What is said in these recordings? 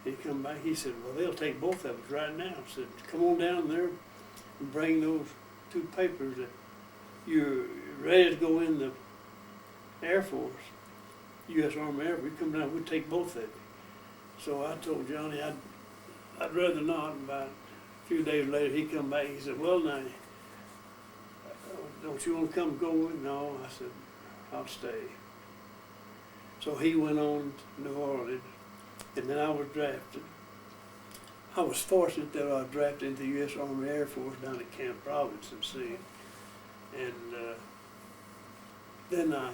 He come back, he said, well, they'll take both of us right now. I said, come on down there and bring those two papers that you're ready to go in the Air Force, U.S. Army Air Force. You come down, we'll take both of you. So I told Johnny I'd rather not. About a few days later, he come back, he said, well, now, don't you want to come go with? No, I said, I'll stay. So he went on to New Orleans, and then I was drafted. I was fortunate that I was drafted into the U.S. Army Air Force down at Camp Robinson, see. And then I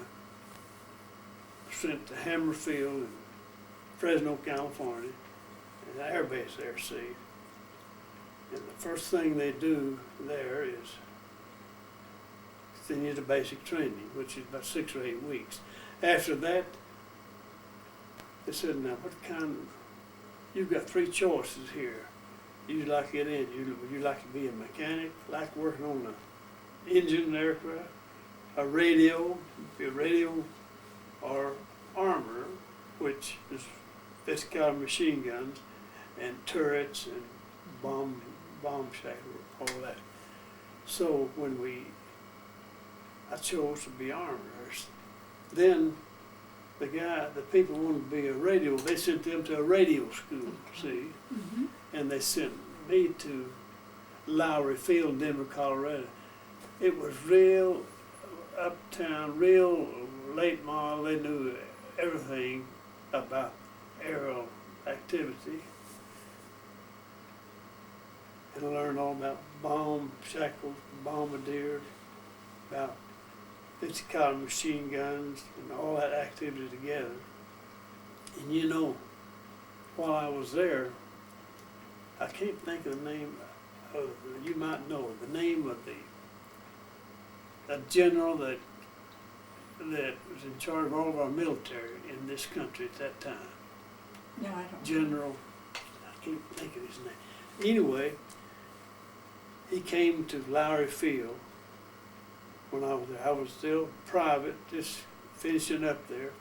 sent to Hammerfield in Fresno, California, and the air base there, see. And the first thing they do there is send you to basic training, which is about 6 or 8 weeks. After that, they said, now what kind, you've got 3 choices here. You'd like to get in. Would you like to be a mechanic, like working on an engine aircraft, a radio, or armor, which is this kind of machine guns and turrets and bomb shackles, all that. So when I chose to be armorers. Then the people wanted to be a radio, they sent them to a radio school, see? Mm-hmm. And they sent me to Lowry Field in Denver, Colorado. It was real uptown, real late model. They knew everything about aerial activity. And I learned all about bomb shackles, bombardiers, about 50 caliber machine guns, and all that activity together. And you know, while I was there, I can't think of the name of, you might know the name of the general that was in charge of all of our military in this country at that time. No, I don't. General, I can't think of his name. Anyway, he came to Lowry Field when I was there. I was still private, just finishing up there,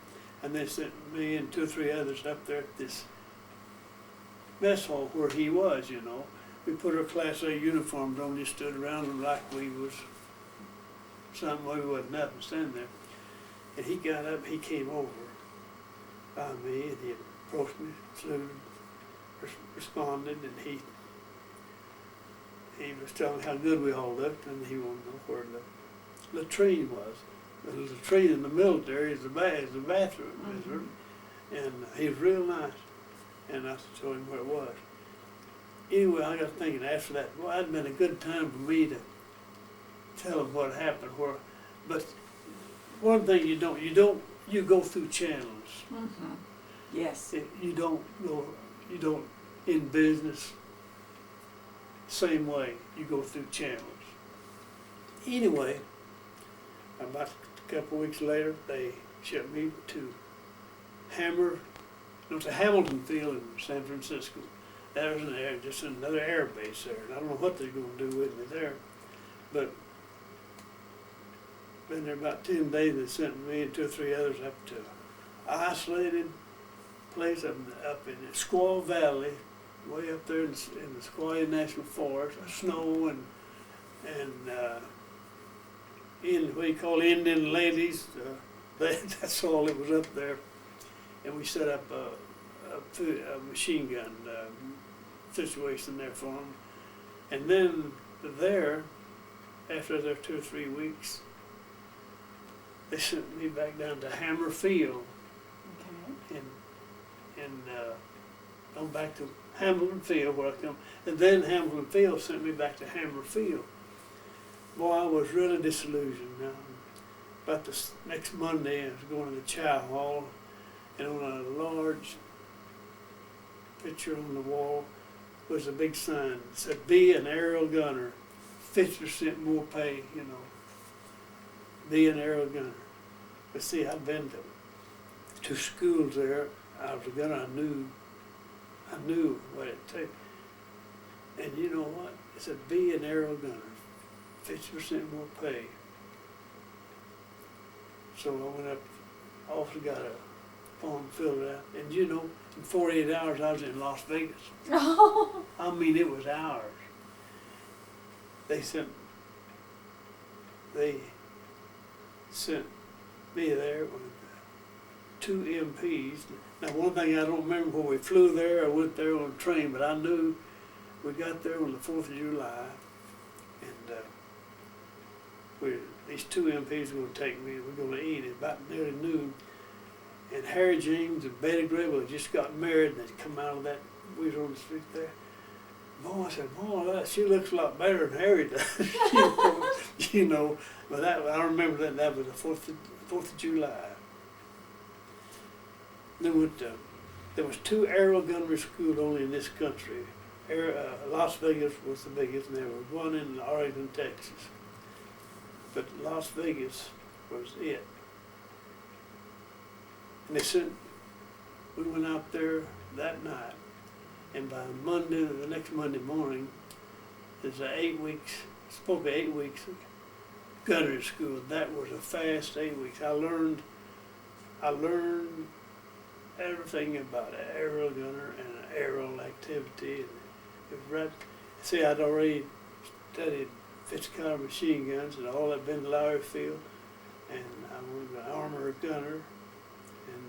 and they sent me and 2 or 3 others up there at this mess hall where he was, you know. We put our Class A uniforms on, just stood around him like we was something, we wasn't nothing, standing there. And he got up, he came over by me, and he approached me, saluted, responded, and he was telling how good we all looked, and he wanted to know where the latrine was. The latrine in the military is the bathroom, Mm-hmm. and he was real nice. And I told him where it was. Anyway, I got thinking after that, well, that'd been a good time for me to tell him what happened. But one thing you go through channels. Mm-hmm. Yes. You don't in business, same way, you go through channels. Anyway, about a couple weeks later, they shipped me to Hamilton Field in San Francisco. That was just another air base there. And I don't know what they're going to do with me there. But been there about 10 days. They sent me and 2 or 3 others up to an isolated place up in the Squaw Valley, way up there in the Squaw National Forest, snow and in what you call Indian ladies. That's all that was up there. And we set up a machine gun situation there for them. And then there, after their 2 or 3 weeks, they sent me back down to Hammer Field. Okay. And I'm back to Hamilton Field where I come. And then Hamilton Field sent me back to Hammer Field. Boy, I was really disillusioned. Now, about the next Monday, I was going to the chow hall, and on a large picture on the wall was a big sign that said, "Be an aerial gunner, 50% more pay, you know. Be an aerial gunner." But see, I'd been to schools there. I was a gunner. I knew what it took. And you know what? It said, "Be an aerial gunner, 50% more pay." So I went up, also got a on and filled it out. And you know, in 48 hours I was in Las Vegas. Oh. I mean, it was hours. They sent me there with 2 MPs. Now, one thing I don't remember where we flew there or went there on a train, but I knew we got there on the 4th of July, and these 2 MPs were going to take me. We're going to eat at about nearly noon. And Harry James and Betty Grable had just got married, and they'd come out of that. We was on the street there. Boy, I said, boy, she looks a lot better than Harry does. you know. But I remember that was the 4th of July. Then there was 2 aerial gunnery schools only in this country. Las Vegas was the biggest, and there was one in Arlington, Texas. But Las Vegas was it. And we went out there that night, and by the next Monday morning, there's 8 weeks, supposed to be 8 weeks of gunnery school. That was a fast 8 weeks. I learned everything about an aerial gunner and an aerial activity. And it was right. See, I'd already studied 50 caliber machine guns and all at Ben Lowry Field, and I was an armor gunner. And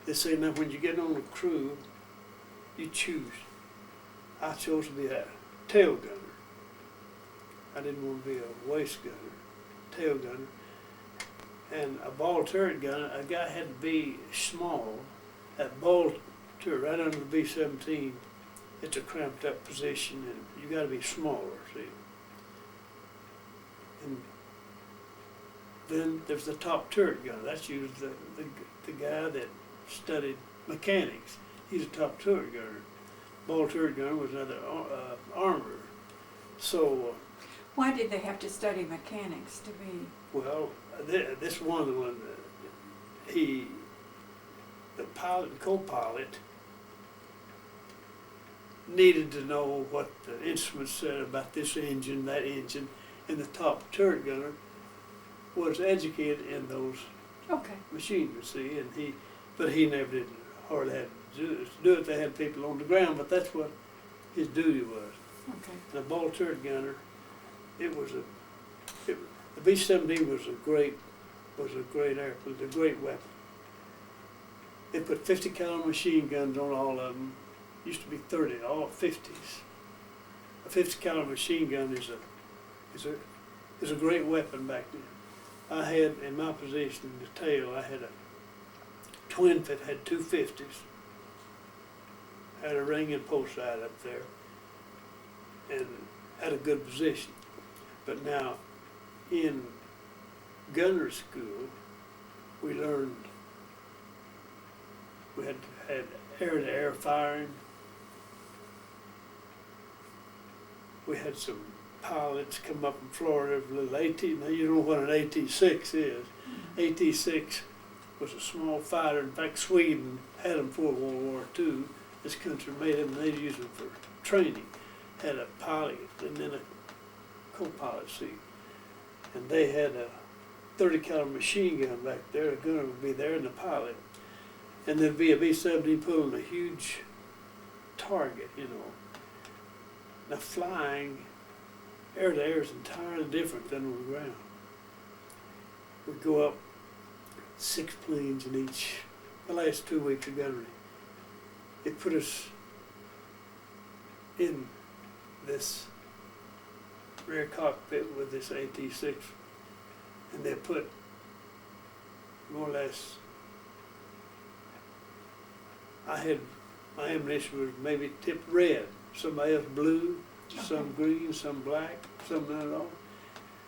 they say now when you get on a crew, you choose. I chose to be a tail gunner. I didn't want to be a waist gunner, tail gunner. And a ball turret gunner, a guy had to be small. That ball turret right under the B-17, it's a cramped up position, and you got to be smaller, see. And then there's the top turret gunner. That's usually the guy that studied mechanics. He's a top turret gunner. Ball turret gunner was another armorer. So. Why did they have to study mechanics to be? Well, this one, the pilot and co-pilot needed to know what the instruments said about this engine, that engine, and the top turret gunner was educated in those machines, you see, but he never did hardly have to do it. They had people on the ground, but that's what his duty was. Okay. The ball turret gunner, the B-17 was a great airplane, a great weapon. They put 50 caliber machine guns on all of them. Used to be 30, all 50s. A 50 caliber machine gun is a great weapon back then. I had in my possession the tail. I had a twin that had 2 50s. Had a ring and post side up there, and had a good position. But now, in gunner school, we learned we had air-to-air firing. We had some pilots come up in Florida with a little AT. Now you know what an AT-6 is. AT-6 was a small fighter. In fact, Sweden had them for World War II. This country made them, and they used them for training. Had a pilot and then a co-pilot seat. And they had a 30 caliber machine gun back there. The gunner would be there and the pilot. And there'd be a B-17 pulling a huge target, you know. Now flying air-to-air is entirely different than on the ground. We'd go up 6 planes in each, the last 2 weeks of gunnery. It put us in this rear cockpit with this AT-6, and they put more or less, my ammunition was maybe tipped red, somebody else blue, some green, some black, some not at all.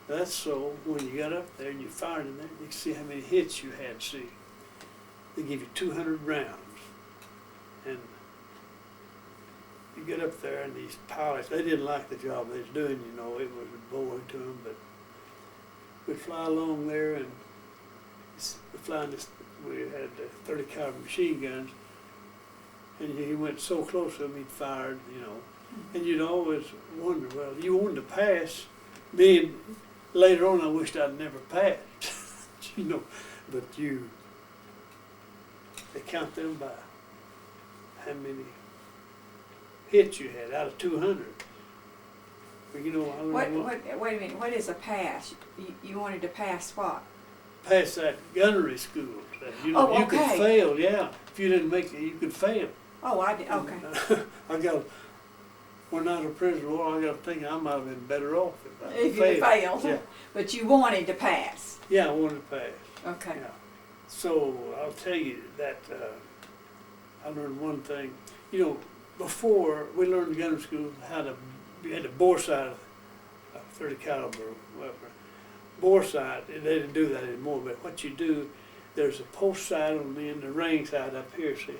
That's so when you got up there and you fired in there, you could see how many hits you had, see. They give you 200 rounds. And you get up there and these pilots, they didn't like the job they was doing, you know, it was boring to them, but we'd fly along there and we had 30 caliber machine guns, and he went so close to them he'd fired, you know. And you'd always wonder, well, you wanted to pass. Me, later on I wished I'd never passed, you know, but They count them by how many hits you had out of 200. Well, you know, I Wait a minute, what is a pass? You wanted to pass what? pass that gunnery school. You know, Oh, you could okay. fail, yeah. If you didn't make it, you could fail. Oh, I did, okay. I got, when I was a prisoner of war, I got thinking I might have been better off if I If you failed. Yeah, But you wanted to pass. yeah, I wanted to pass. Okay. Yeah. So I'll tell you that I learned one thing. You know, before we learned in gunnery school how to, you had to bore sight a 30 caliber weapon. Bore sight, they didn't do that anymore, but what you do, there's a post sight on the end, the ring sight up here, see.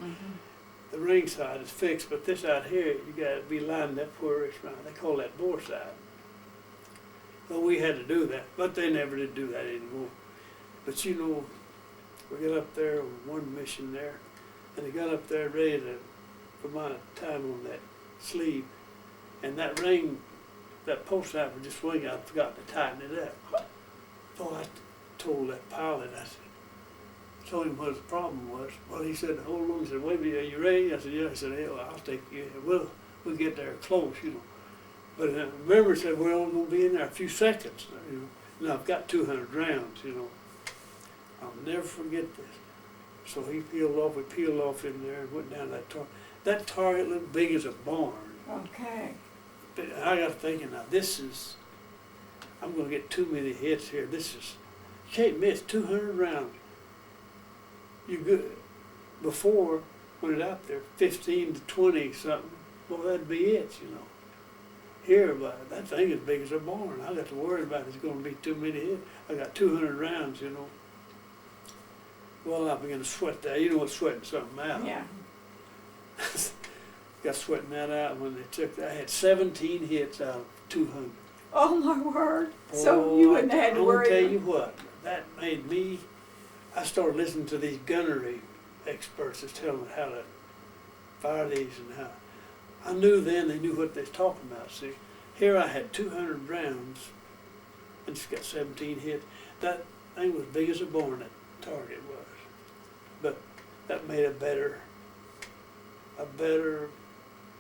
The ring sight is fixed, but this out here, you got to be lined up where it's right. They call that bore sight. Well, we had to do that, but they never did do that anymore. But you know, we got up there on one mission there, and they got up there ready to, for my time on that sleeve, and that ring, that post sight was just swinging. I forgot to tighten it up. So I told that pilot, I said, told him what the problem was. Well, he said, hold on. He said, wait a minute, are you ready? I said, yeah. He said, hell, I'll take you. We'll get there close, you know. But remember, he said, we're only going to be in there a few seconds, you know. Now, I've got 200 rounds, you know. I'll never forget this. So he peeled off, we peeled off in there and went down that target. That target looked big as a barn. Okay. But I got thinking, now this is, I'm going to get too many hits here. This is, you can't miss 200 rounds. You good. Before, when it out there, 15 to 20 something, well, that'd be it, you know. Here, but that thing is big as a barn. I got to worry about there's going to be too many hits. I got 200 rounds, you know. Well, I began to sweat that. You know what sweating something out. Yeah. Got sweating that out when they took that. I had 17 hits out of 200. Oh my word. So you wouldn't have had to worry. I'm gonna tell you what, that made me, I started listening to these gunnery experts that's telling me how to fire these and how. I knew then they knew what they was talking about, see. Here I had 200 rounds and just got 17 hits. That thing was big as a barn, that target was. But that made a better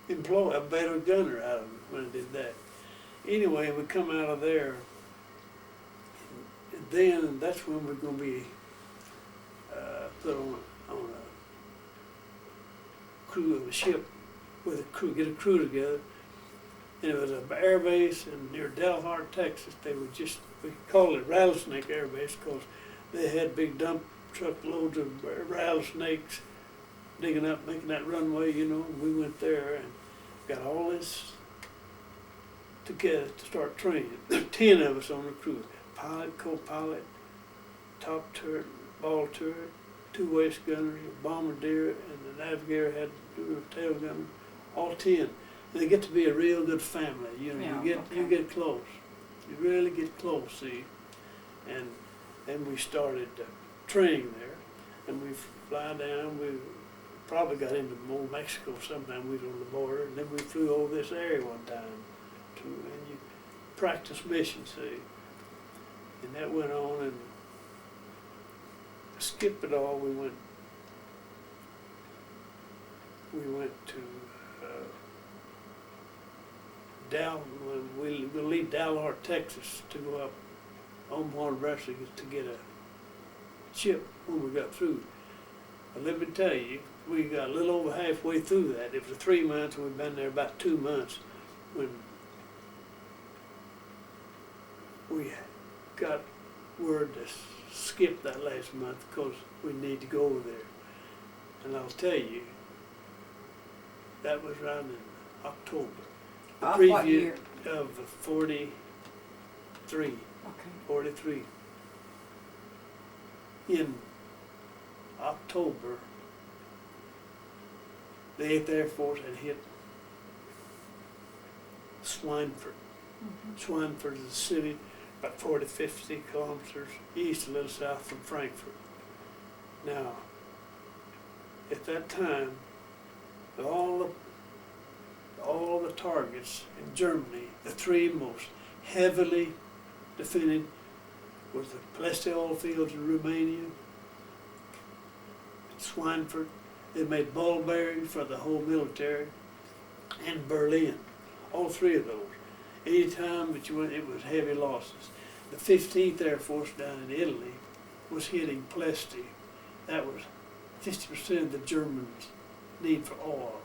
employee, a better gunner out of him when I did that. Anyway, we come out of there, and then that's when we're going to be put on a crew of a ship with a crew, get a crew together. And it was an air base near Dalhart, Texas. They would just, we called it Rattlesnake Air Base because they had big dump truck loads of rattlesnakes digging up, making that runway, you know. We went there and got all this together to start training. There's 10 of us on the crew. Pilot, co-pilot, top turret, ball turret, 2 waist gunnery, a bombardier, and the navigator had to do a tail gunner, all 10. And they get to be a real good family, you know. Yeah, You get close. You really get close, see. And then we started training there, and we fly down. We probably got into old Mexico sometime. We was on the border, and then we flew over this area one time, and you practice mission, see. And that went on, and to skip it all, we went to we will leave Dalhart, Texas, to go up Omaha, Nebraska to get a ship when we got through. But let me tell you, we got a little over halfway through that. It was 3 months, and we'd been there about 2 months when we got word to skip that last month because we need to go over there. And I'll tell you, that was around in October. The What year? Of 43. Okay. 43. In October, the 8th Air Force had hit Schweinfurt. Schweinfurt is a city about 40, 50 kilometers east, a little south from Frankfurt. Now, at that time, all the targets in Germany, the 3 most heavily defended was the Ploiești oil fields in Romania, Schweinfurt. They made ball bearings for the whole military, and Berlin. All three of those. Anytime that you went, it was heavy losses. The 15th Air Force down in Italy was hitting Ploesti. That was 50% of the Germans' need for oil.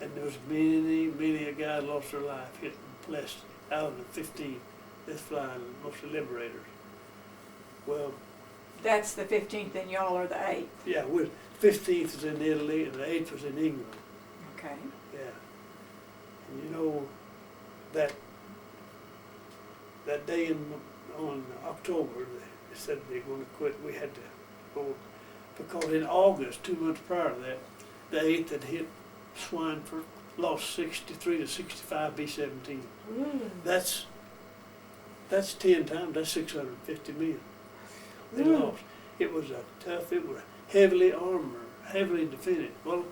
And there was many a guy lost their life hitting Ploesti out of the 15th. That's flying, mostly liberators. Well, That's the 15th and y'all are the 8th. yeah, 15th was in Italy and the 8th was in England. Okay. Yeah. And you know, that day on October, they said they were going to quit. We had to go, because in August, 2 months prior to that, the 8th had hit Schweinfurt, lost 63 to 65 B-17. That's 10 times, that's 650 million. They lost. It was a tough, it was heavily armored, heavily defended. Well,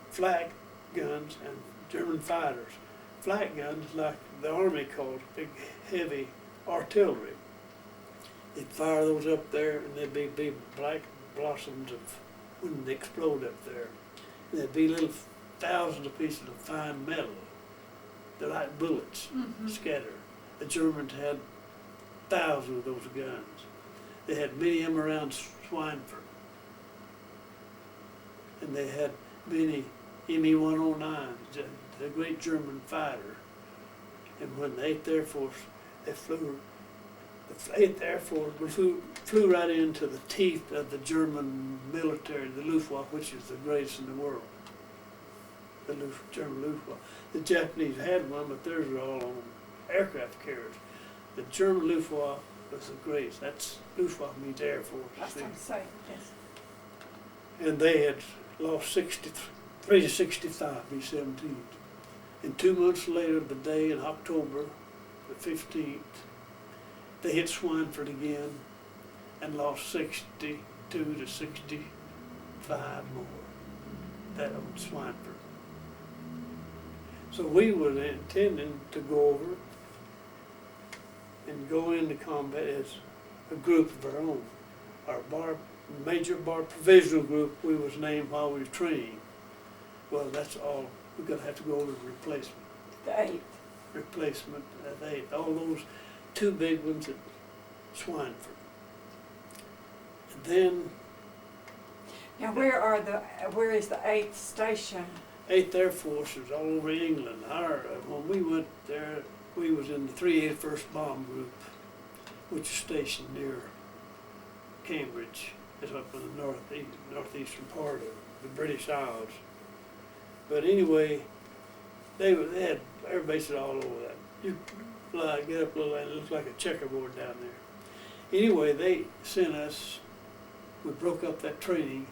flak guns and German fighters. Flak guns, like the Army called big, heavy artillery. They'd fire those up there, and there'd be big black blossoms of when they explode up there. And there'd be little thousands of pieces of fine metal. They're like bullets scattered. The Germans had thousands of those guns. They had many of them around Schweinfurt. And they had many Me-109s, the great German fighter. And when the 8th Air Force, they flew, the 8th Air Force flew right into the teeth of the German military, the Luftwaffe, which is the greatest in the world. The German Luftwaffe. The Japanese had one, but theirs were all on aircraft carriers. The German Luftwaffe was the greatest. That's Luftwaffe means Air Force. That's what I'm saying, yes. And they had lost 63 to 65 B-17s. And 2 months later, the day in October, the 15th, they hit Schweinfurt again and lost 62 to 65 more. That on Schweinfurt. So we were intending to go over and go into combat as a group of our own. Our major bar provisional group, we was named while we were training. Well, that's all. We're going to have to go over to replacement. The 8th. Replacement at 8th. All those two big ones at Schweinfurt. And then Now where is the 8th station? 8th Air Force is all over England. When we went there, we was in the 381st Bomb Group, which is stationed near Cambridge. It's up in the northeastern part of the British Isles. But anyway, they had air bases all over that. You fly, get up a little, and it looks like a checkerboard down there. Anyway, they sent us, we broke up that training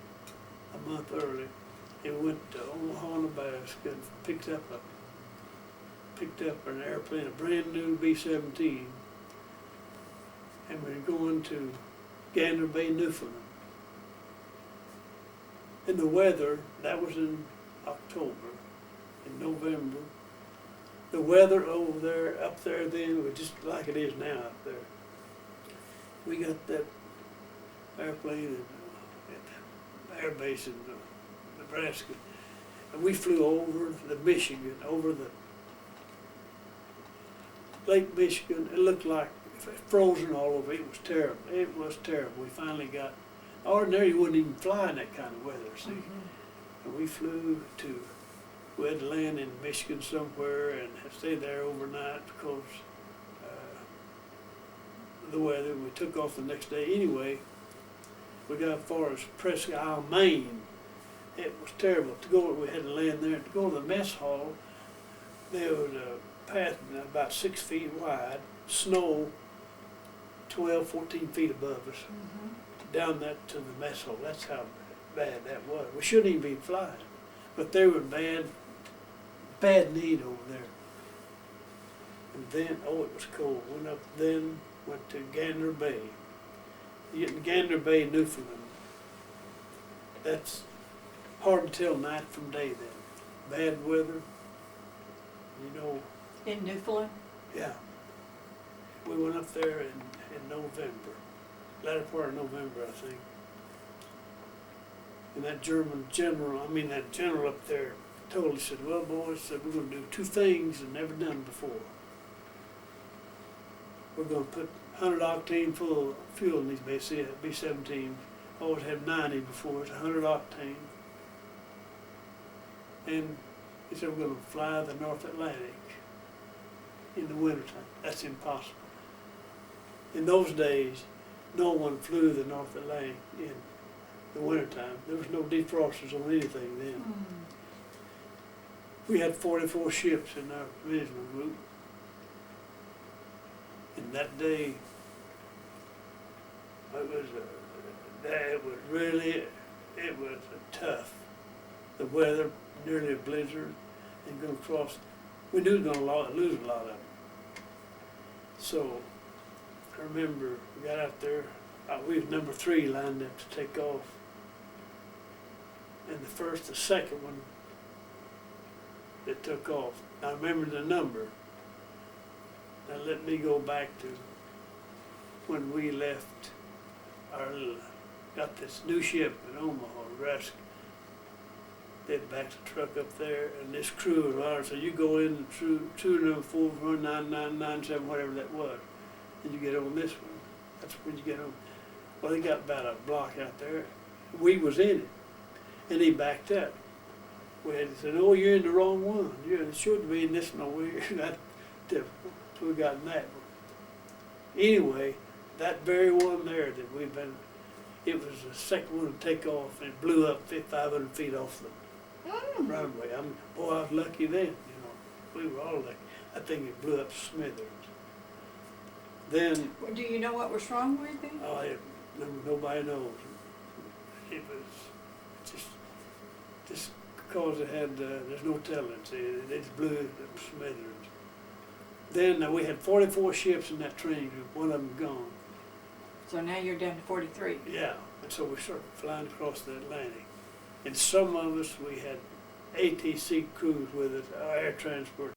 a month early, and went to Omaha, Nebraska, and picked up an airplane, a brand new B-17, and we were going to Gander Bay, Newfoundland. And the weather, that was in October. In November, the weather over there, up there then, was just like it is now up there. We got that airplane at the air base in Nebraska, and we flew over the Michigan, over the Lake Michigan. It looked like frozen all over. It was terrible. It was terrible. We finally got, ordinary you wouldn't even fly in that kind of weather, see. And we flew to, we had to land in Michigan somewhere and stay there overnight because of the weather. We took off the next day. Anyway, we got as far as Presque Isle, Maine. It was terrible. To go, we had to land there. To go to the mess hall, there was a path about 6 feet wide, snow 12, 14 feet above us, down that to the mess hall. That's how bad that was. We shouldn't even be flying, but they were bad need over there. And then, oh, it was cold. Went up then, went to Gander Bay. You get in Gander Bay, Newfoundland. That's hard to tell night from day then. Bad weather, you know. In Newfoundland? Yeah. We went up there in November, latter part of November, I think. And that that general up there told us, said, well, boys, said, we're gonna do two things that never done before. We're gonna put 100 octane full of fuel in these B-17s. Always had 90 before, it's 100 octane. And he said, we're gonna fly the North Atlantic in the wintertime. That's impossible. In those days, no one flew the North Atlantic in the wintertime. There was no defrosters on anything then. We had 44 ships in our divisional group. And that day, it was tough. The weather, nearly a blizzard, and going across. We knew we were going to lose a lot of them. So I remember we got out there, we was number 3 lined up to take off. And the second one that took off. I remember the number. Now let me go back to when we left got this new ship in Omaha, Nebraska. They'd backed the truck up there, and this crew of ours, so you go in through 2949997, whatever that was, and you get on this one. That's when you get on. Well, they got about a block out there. We was in it, and he backed up. We had said, "Oh, you're in the wrong one. You shouldn't be in this one over here." That's difficult. So we got in that one. Anyway, that very one there that we've been, it was the second one to take off, and it blew up 500 feet off the runway. Boy, I was lucky then, you know. We were all lucky. I think it blew up smithereens. Then, Do you know what was wrong with it? nobody knows. It was just because it had, there's no telling. It just blew it up smithereens. Then we had 44 ships in that training group, one of them gone. So now you're down to 43. Yeah, and so we started flying across the Atlantic. And some of us, we had ATC crews with us, our air transport